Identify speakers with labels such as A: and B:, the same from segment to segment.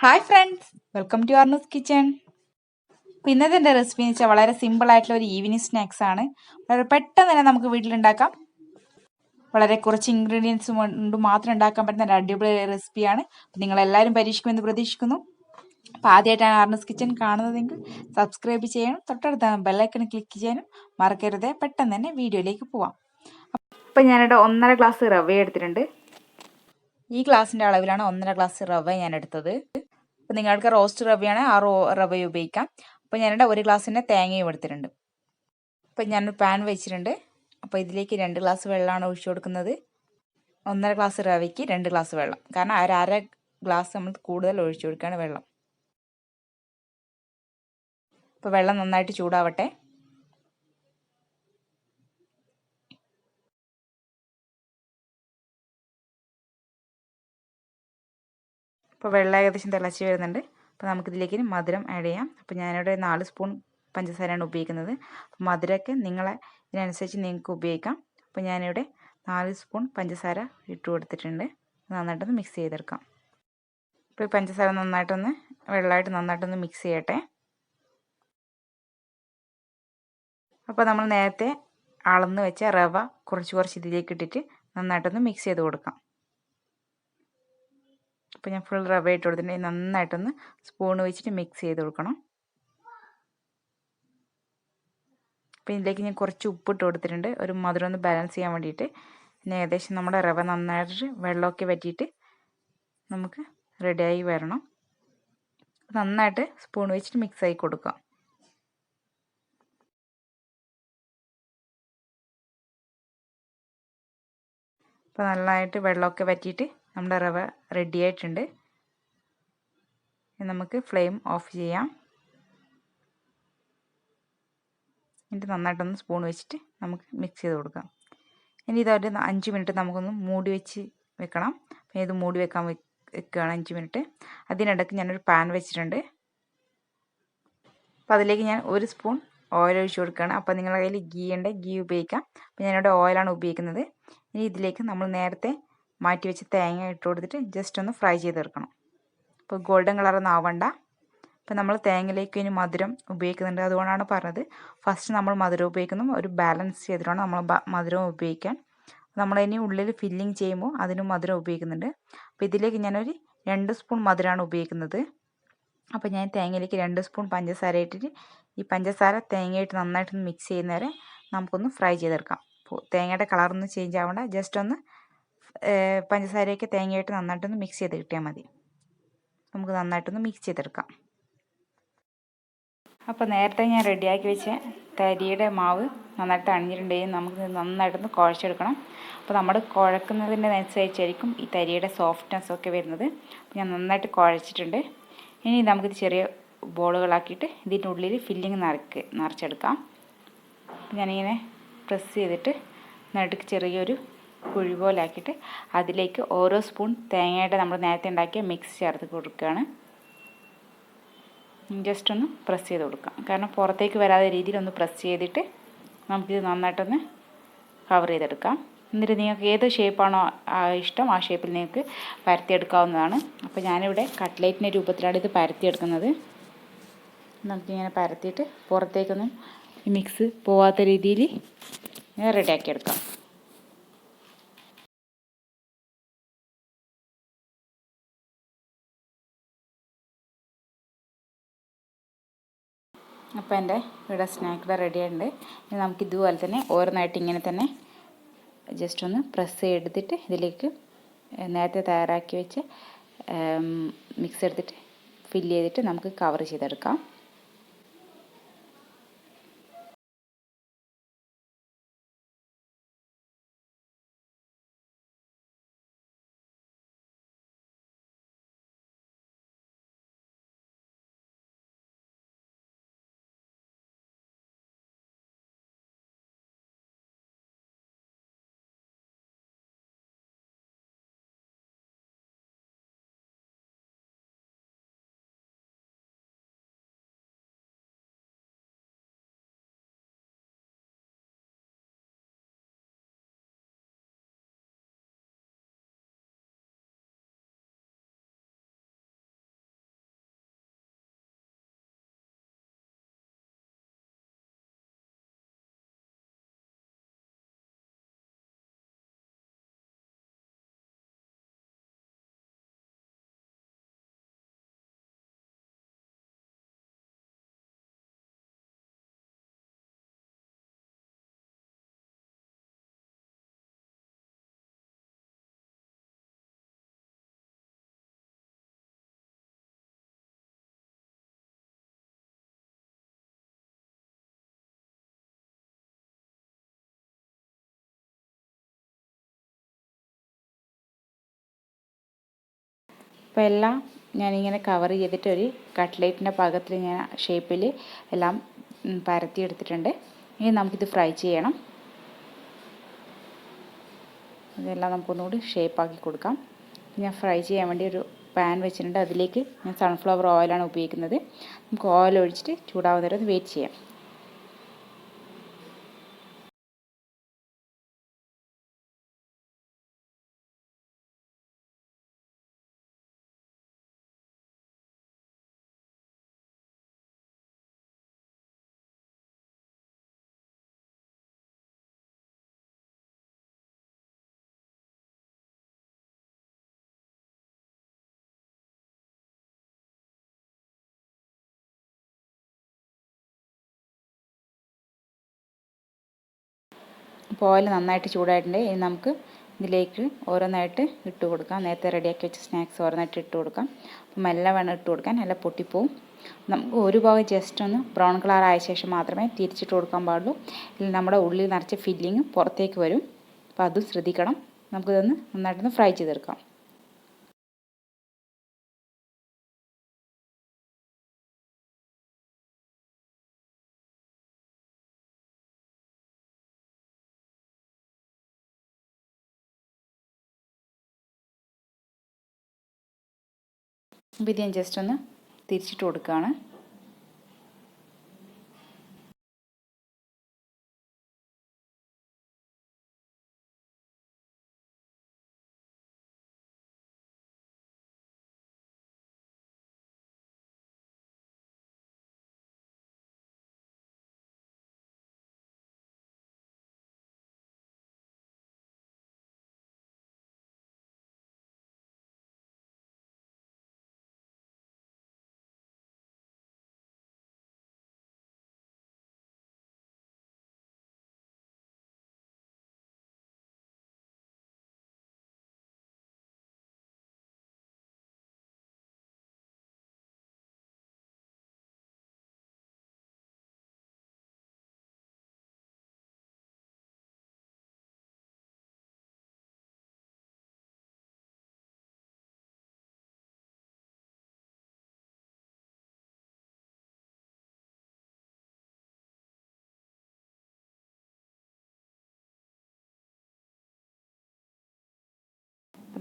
A: Hi friends, welcome to Arnu's kitchen. അപ്പോൾ ഇന്നത്തെ എൻ്റെ റെസിപ്പി എന്ന് വെച്ചാൽ വളരെ സിമ്പിൾ ആയിട്ടുള്ള ഒരു ഈവനിങ് സ്നാക്സ് ആണ്. വളരെ പെട്ടെന്ന് തന്നെ നമുക്ക് വീട്ടിലുണ്ടാക്കാം. വളരെ കുറച്ച് ഇൻഗ്രീഡിയൻസ് കൊണ്ട് മാത്രം ഉണ്ടാക്കാൻ പറ്റുന്ന ഒരു അടിപൊളി റെസിപ്പിയാണ്. അപ്പോൾ നിങ്ങളെല്ലാവരും പരീക്ഷിക്കുമെന്ന് പ്രതീക്ഷിക്കുന്നു. അപ്പോൾ ആദ്യമായിട്ടാണ് അർണൂസ് കിച്ചൺ കാണുന്നതെങ്കിൽ സബ്സ്ക്രൈബ് ചെയ്യാനും തൊട്ടടുത്ത ബെല്ലൈക്കൺ ക്ലിക്ക് ചെയ്യാനും മറക്കരുത്. പെട്ടെന്ന് തന്നെ വീഡിയോയിലേക്ക് പോവാം. അപ്പോൾ ഞാനിവിടെ 1.5 ഗ്ലാസ് റവ എടുത്തിട്ടുണ്ട്. ഈ ഗ്ലാസിൻ്റെ അളവിലാണ് 1.5 ഗ്ലാസ് റവ ഞാൻ എടുത്തത്. അപ്പോൾ നിങ്ങൾക്ക് റോസ്റ്റ് റവയാണ് ആ റവ ഉപയോഗിക്കാം. അപ്പോൾ ഞാനിവിടെ 1 ഗ്ലാസ്സിൻ്റെ തേങ്ങയും എടുത്തിട്ടുണ്ട്. അപ്പോൾ ഞാനൊരു പാൻ വെച്ചിട്ടുണ്ട്. അപ്പോൾ ഇതിലേക്ക് 2 ഗ്ലാസ് വെള്ളമാണ് ഒഴിച്ചു കൊടുക്കുന്നത്. 1.5 ഗ്ലാസ് റവയ്ക്ക് 2 ഗ്ലാസ് വെള്ളം, കാരണം അര ഗ്ലാസ് നമ്മൾ കൂടുതൽ ഒഴിച്ചു കൊടുക്കുകയാണ് വെള്ളം. അപ്പോൾ വെള്ളം നന്നായിട്ട് ചൂടാവട്ടെ. അപ്പോൾ വെള്ളം ഏകദേശം തിളച്ച് വരുന്നുണ്ട്. അപ്പോൾ നമുക്കിതിലേക്ക് മധുരം ആഡ് ചെയ്യാം. അപ്പോൾ ഞാനിവിടെ 4 സ്പൂൺ പഞ്ചസാരയാണ് ഉപയോഗിക്കുന്നത്. അപ്പോൾ മധുരമൊക്കെ നിങ്ങളെ ഇതിനനുസരിച്ച് നിങ്ങൾക്ക് ഉപയോഗിക്കാം. അപ്പോൾ ഞാനിവിടെ 4 സ്പൂൺ പഞ്ചസാര ഇട്ട് കൊടുത്തിട്ടുണ്ട്. നന്നായിട്ടൊന്ന് മിക്സ് ചെയ്തെടുക്കാം. അപ്പോൾ ഈ പഞ്ചസാര വെള്ളമായിട്ട് നന്നായിട്ടൊന്ന് മിക്സ് ചെയ്യട്ടെ. അപ്പോൾ നമ്മൾ നേരത്തെ അളന്ന് വെച്ച റവ കുറച്ച് ഇതിലേക്ക് ഇട്ടിട്ട് നന്നായിട്ടൊന്ന് മിക്സ് ചെയ്ത് കൊടുക്കാം. അപ്പോൾ ഞാൻ ഫുൾ റവ ഇട്ട് കൊടുത്തിട്ടുണ്ടെങ്കിൽ നന്നായിട്ടൊന്ന് സ്പൂൺ വെച്ചിട്ട് മിക്സ് ചെയ്ത് കൊടുക്കണം. അപ്പോൾ ഇതിലേക്ക് ഞാൻ കുറച്ച് ഉപ്പിട്ട് കൊടുത്തിട്ടുണ്ട്, ഒരു മധുരം ഒന്ന് ബാലൻസ് ചെയ്യാൻ വേണ്ടിയിട്ട്. പിന്നെ ഏകദേശം നമ്മുടെ റവ നന്നായിട്ട് വെള്ളമൊക്കെ വറ്റിയിട്ട് നമുക്ക് റെഡിയായി വരണം. നന്നായിട്ട് സ്പൂൺ വെച്ചിട്ട് മിക്സ് ആയി കൊടുക്കാം. അപ്പോൾ നന്നായിട്ട് വെള്ളമൊക്കെ വറ്റിയിട്ട് നമ്മുടെ റവ റെഡി ആയിട്ടുണ്ട്. നമുക്ക് ഫ്ലെയിം ഓഫ് ചെയ്യാം. എന്നിട്ട് നന്നായിട്ടൊന്ന് സ്പൂൺ വെച്ചിട്ട് നമുക്ക് മിക്സ് ചെയ്ത് കൊടുക്കാം. ഇനി ഇതൊരു 5 മിനിറ്റ് നമുക്കൊന്ന് മൂടി വെച്ച് വെക്കണം. അപ്പോൾ ഇത് മൂടി വെക്കാൻ വെക്കുകയാണ് 5 മിനിറ്റ്. അതിനിടയ്ക്ക് ഞാനൊരു പാൻ വെച്ചിട്ടുണ്ട്. അപ്പോൾ അതിലേക്ക് ഞാൻ 1 സ്പൂൺ ഓയിൽ ഒഴിച്ച് കൊടുക്കുകയാണ്. അപ്പോൾ നിങ്ങളുടെ കയ്യിൽ ഗീ ഉണ്ടെങ്കിൽ ഗീ ഉപയോഗിക്കാം. അപ്പോൾ ഞാനിവിടെ ഓയിലാണ് ഉപയോഗിക്കുന്നത്. ഇനി ഇതിലേക്ക് നമ്മൾ നേരത്തെ മാറ്റി വെച്ച് തേങ്ങ ഇട്ട് കൊടുത്തിട്ട് ജസ്റ്റ് ഒന്ന് ഫ്രൈ ചെയ്തെടുക്കണം. അപ്പോൾ ഗോൾഡൻ കളറൊന്നും ആവണ്ട. അപ്പോൾ നമ്മൾ തേങ്ങയിലേക്ക് ഇനി മധുരം ഉപയോഗിക്കുന്നുണ്ട്, അതുകൊണ്ടാണ് പറഞ്ഞത് ഫസ്റ്റ് നമ്മൾ മധുരം ഉപയോഗിക്കുന്നു. ഒരു ബാലൻസ് ചെയ്തിട്ടാണ് നമ്മൾ മധുരം ഉപയോഗിക്കാൻ. നമ്മളിനി ഉള്ളിൽ ഫില്ലിങ് ചെയ്യുമ്പോൾ അതിനും മധുരം ഉപയോഗിക്കുന്നുണ്ട്. അപ്പോൾ ഇതിലേക്ക് ഞാനൊരു 2 സ്പൂൺ മധുരമാണ് ഉപയോഗിക്കുന്നത്. അപ്പോൾ ഞാൻ തേങ്ങയിലേക്ക് 2 സ്പൂൺ പഞ്ചസാര ഇട്ടിട്ട് ഈ പഞ്ചസാര തേങ്ങയായിട്ട് നന്നായിട്ടൊന്ന് മിക്സ് ചെയ്യുന്നവരെ നമുക്കൊന്ന് ഫ്രൈ ചെയ്തെടുക്കാം. അപ്പോൾ തേങ്ങയുടെ കളറൊന്നും ചേഞ്ച് ആവേണ്ട, ജസ്റ്റ് ഒന്ന് പഞ്ചസാരയൊക്കെ തേങ്ങയായിട്ട് നന്നായിട്ടൊന്ന് മിക്സ് ചെയ്ത് കിട്ടിയാൽ മതി. നമുക്ക് നന്നായിട്ടൊന്ന് മിക്സ് ചെയ്തെടുക്കാം. അപ്പോൾ നേരത്തെ ഞാൻ റെഡിയാക്കി വെച്ച തരിയുടെ മാവ് നന്നായിട്ട് അണിഞ്ഞിട്ടുണ്ടെങ്കിൽ നമുക്ക് നന്നായിട്ടൊന്ന് കുഴച്ചെടുക്കണം. അപ്പോൾ നമ്മൾ കുഴക്കുന്നതിൻ്റെ അനുസരിച്ചായിരിക്കും ഈ തരിയുടെ സോഫ്റ്റ്നെസ് ഒക്കെ വരുന്നത്. അപ്പോൾ ഞാൻ നന്നായിട്ട് കുഴച്ചിട്ടുണ്ട്. ഇനി നമുക്കിത് ചെറിയ ബോളുകളാക്കിയിട്ട് ഇതിൻ്റെ ഉള്ളിൽ ഫില്ലിങ് നിറച്ചെടുക്കാം. ഞാനിങ്ങനെ പ്രസ് ചെയ്തിട്ട് നടുക്ക് ചെറിയൊരു കുഴി പോലെ ആക്കിയിട്ട് അതിലേക്ക് ഓരോ സ്പൂൺ തേങ്ങയുടെ നമ്മൾ നേരത്തെ ഉണ്ടാക്കിയ മിക്സ് ചേർത്ത് കൊടുക്കുകയാണ്. ജസ്റ്റ് ഒന്ന് പ്രസ് ചെയ്ത് കൊടുക്കാം, കാരണം പുറത്തേക്ക് വരാതെ രീതിയിൽ ഒന്ന് പ്രസ് ചെയ്തിട്ട് നമുക്കിത് നന്നായിട്ടൊന്ന് കവർ ചെയ്തെടുക്കാം. എന്നിട്ട് നിങ്ങൾക്ക് ഏത് ഷേപ്പാണോ ഇഷ്ടം ആ ഷേപ്പിൽ നിങ്ങൾക്ക് പരത്തിയെടുക്കാവുന്നതാണ്. അപ്പോൾ ഞാനിവിടെ കട്ട്ലേറ്റിൻ്റെ രൂപത്തിലാണ് ഇത് പരത്തിയെടുക്കുന്നത്. നമുക്കിങ്ങനെ പരത്തിയിട്ട് പുറത്തേക്കൊന്നും മിക്സ് പോവാത്ത രീതിയിൽ റെഡിയാക്കിയെടുക്കാം. അപ്പോൾ എൻ്റെ ഇവിടെ സ്നാക്ക് റെഡി ആയിട്ടുണ്ട്. ഇനി നമുക്ക് ഇതുപോലെ തന്നെ ഓരോന്നായിട്ട് ഇങ്ങനെ തന്നെ ജസ്റ്റ് ഒന്ന് പ്രസ് ചെയ്തെടുത്തിട്ട് ഇതിലേക്ക് നേരത്തെ തയ്യാറാക്കി വെച്ച് മിക്സ് എടുത്തിട്ട് ഫില്ല് ചെയ്തിട്ട് നമുക്ക് കവർ ചെയ്തെടുക്കാം. അപ്പോൾ എല്ലാം ഞാനിങ്ങനെ കവർ ചെയ്തിട്ട് ഒരു കട്ട്ലേറ്റിൻ്റെ പാകത്തിൽ ഞാൻ ഷേപ്പിൽ എല്ലാം പരത്തി എടുത്തിട്ടുണ്ട്. ഇനി നമുക്കിത് ഫ്രൈ ചെയ്യണം. ഇതെല്ലാം നമുക്കൊന്നുകൂടി ഷേപ്പാക്കി കൊടുക്കാം. ഞാൻ ഫ്രൈ ചെയ്യാൻ വേണ്ടി ഒരു പാൻ വെച്ചിട്ടുണ്ട്. അതിലേക്ക് ഞാൻ സൺഫ്ലവർ ഓയിലാണ് ഉപയോഗിക്കുന്നത്. നമുക്ക് ഓയിൽ ഒഴിച്ചിട്ട് ചൂടാവുന്ന വരെ വെയിറ്റ് ചെയ്യാം. അപ്പോൾ ഓയിൽ നന്നായിട്ട് ചൂടായിട്ടുണ്ട്. ഇനി നമുക്ക് ഇതിലേക്ക് ഓരോന്നായിട്ട് ഇട്ട് കൊടുക്കാം. നേരത്തെ റെഡിയാക്കി വെച്ച സ്നാക്സ് ഓരോന്നായിട്ട് ഇട്ട് കൊടുക്കാം. അപ്പോൾ മെല്ലെ വേണം ഇട്ട് കൊടുക്കാൻ, നല്ല പൊട്ടിപ്പോവും. നമുക്ക് ഒരു ഭാഗം ജസ്റ്റ് ഒന്ന് ബ്രൗൺ കളർ ആയ ശേഷം മാത്രമേ തിരിച്ചിട്ട് കൊടുക്കാൻ പാടുള്ളൂ. ഇല്ലെങ്കിൽ നമ്മുടെ ഉള്ളിൽ നിറച്ച ഫില്ലിങ് പുറത്തേക്ക് വരും. അപ്പോൾ അതും ശ്രദ്ധിക്കണം. നമുക്കിതൊന്ന് നന്നായിട്ടൊന്ന് ഫ്രൈ ചെയ്തെടുക്കാം. അപ്പോൾ ഇത് ഞാൻ ജസ്റ്റ് ഒന്ന് തിരിച്ചിട്ട് കൊടുക്കുകയാണ്.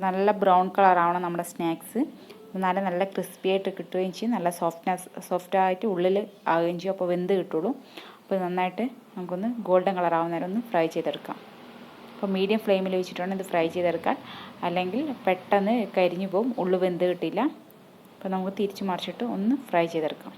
A: നല്ല ബ്രൗൺ കളറാവണം നമ്മുടെ സ്നാക്സ്. എന്നാലും നല്ല ക്രിസ്പി ആയിട്ട് കിട്ടുകയും ചെയ്യും, നല്ല സോഫ്റ്റായിട്ട് ഉള്ളിൽ ആവുകയും ചെയ്യും. അപ്പോൾ വെന്ത് കിട്ടുള്ളൂ. അപ്പോൾ നന്നായിട്ട് നമുക്കൊന്ന് ഗോൾഡൻ കളറാവുന്ന നേരം ഒന്ന് ഫ്രൈ ചെയ്തെടുക്കാം. അപ്പോൾ മീഡിയം ഫ്ലെയിമിൽ വെച്ചിട്ടാണ് ഇത് ഫ്രൈ ചെയ്തെടുക്കാൻ, അല്ലെങ്കിൽ പെട്ടെന്ന് കരിഞ്ഞു പോകും, ഉള്ളു വെന്ത് കിട്ടില്ല. അപ്പോൾ നമുക്ക് തിരിച്ച് മറിച്ചിട്ട് ഒന്ന് ഫ്രൈ ചെയ്തെടുക്കാം.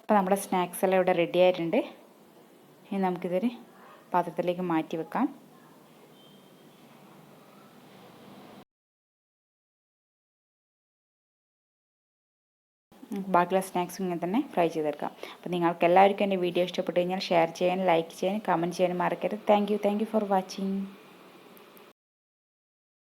A: അപ്പോൾ നമ്മുടെ സ്നാക്സ് എല്ലാം ഇവിടെ റെഡി ആയിട്ടുണ്ട്. ഇനി നമുക്കിതൊരു പാത്രത്തിലേക്ക് മാറ്റി വെക്കാം. ബാക്കിയുള്ള സ്നാക്സും ഇങ്ങനെ തന്നെ ഫ്രൈ ചെയ്തെടുക്കാം. അപ്പോൾ നിങ്ങൾക്ക് എല്ലാവർക്കും എൻ്റെ വീഡിയോ ഇഷ്ടപ്പെട്ട് കഴിഞ്ഞാൽ ഷെയർ ചെയ്യാനും ലൈക്ക് ചെയ്യാനും കമൻറ്റ് ചെയ്യാനും മറക്കരുത്. Thank you for watching.